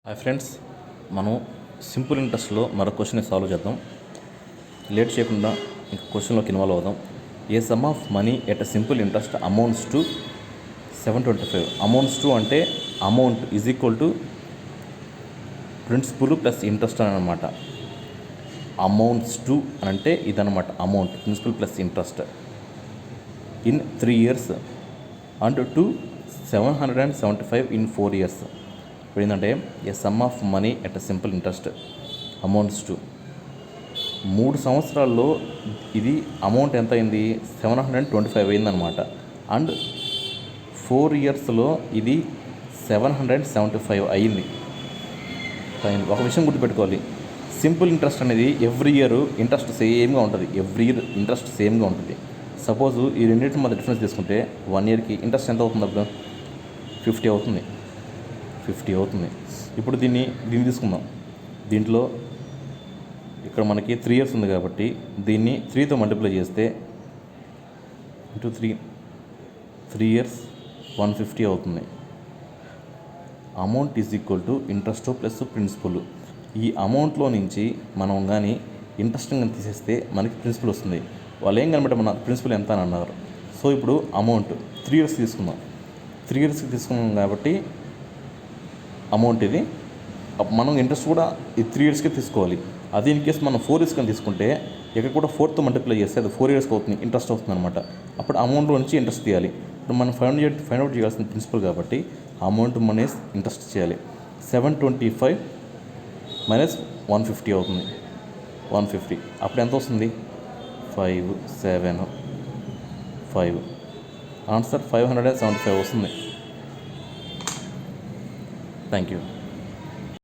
Hi friends, మనం simple ఇంట్రెస్ట్లో మరో question solve చేద్దాం. లేట్ చేయకుండా ఇంక క్వశ్చన్లోకి ఇన్వాల్వ్ అవుదాం. A sum of money at a simple interest amounts to 725. Amounts to అంటే amount is equal to principal plus interest అని అనమాట. అమౌంట్స్ టు అంటే ఇదనమాట, amount principal plus interest in 3 years and to 775 in 4 years. ఇప్పుడు ఏంటంటే a sum of money at a simple interest amounts to 3 సంవత్సరాల్లో ఇది amount ఎంత అయింది, 725 అయిందనమాట. అండ్ 4 yearsలో ఇది 775 అయింది. ఒక విషయం గుర్తుపెట్టుకోవాలి, సింపుల్ ఇంట్రెస్ట్ అనేది ఎవ్రీ ఇయర్ ఇంట్రెస్ట్ సేమ్గా ఉంటుంది. ఎవ్రీ ఇయర్ ఇంట్రెస్ట్ సేమ్గా ఉంటుంది. సపోజ్ ఈ రెండింటి మధ్య డిఫరెన్స్ తీసుకుంటే 1 yearకి ఇంట్రెస్ట్ ఎంత అవుతుంది, అప్పుడు 50 అవుతుంది. ఇప్పుడు దీన్ని తీసుకుందాం. దీంట్లో ఇక్కడ మనకి 3 years ఉంది కాబట్టి దీన్ని 3తో మల్టిప్లై చేస్తే ఇంటూ 3 years 150 అవుతుంది. Amount is equal to interest plus principal. ఈ అమౌంట్లో నుంచి మనం కానీ ఇంట్రెస్ట్ కానీ తీసేస్తే మనకి ప్రిన్సిపల్ వస్తుంది. వాళ్ళు ఏం కనబట్టే మన ప్రిన్సిపల్ ఎంత అని అన్నారు. సో ఇప్పుడు అమౌంట్ 3 years తీసుకుందాం. 3 yearsకి తీసుకున్నాం కాబట్టి అమౌంట్ ఇది. మనం ఇంట్రెస్ట్ కూడా ఈ 3 yearsకే తీసుకోవాలి. అది ఇన్ కేసు మనం 4 years కానీ తీసుకుంటే ఇక్కడ కూడా 4తో మల్టిప్లై చేస్తే అది 4 yearsకి అవుతుంది, ఇంట్రెస్ట్ అవుతుంది అనమాట. అప్పుడు అమౌంట్లో నుంచి ఇంట్రెస్ట్ తీయాలి. ఇప్పుడు మనం ఫైండ్ అవుట్ చేయాల్సిన ప్రిన్సిపల్ కాబట్టి అమౌంట్ మైనస్ ఇంట్రెస్ట్ చేయాలి. 725 మైనస్ 150 అవుతుంది, 150. అప్పుడు ఎంత వస్తుంది, 5 7 5. ఆన్సర్ 575 వస్తుంది. Thank you.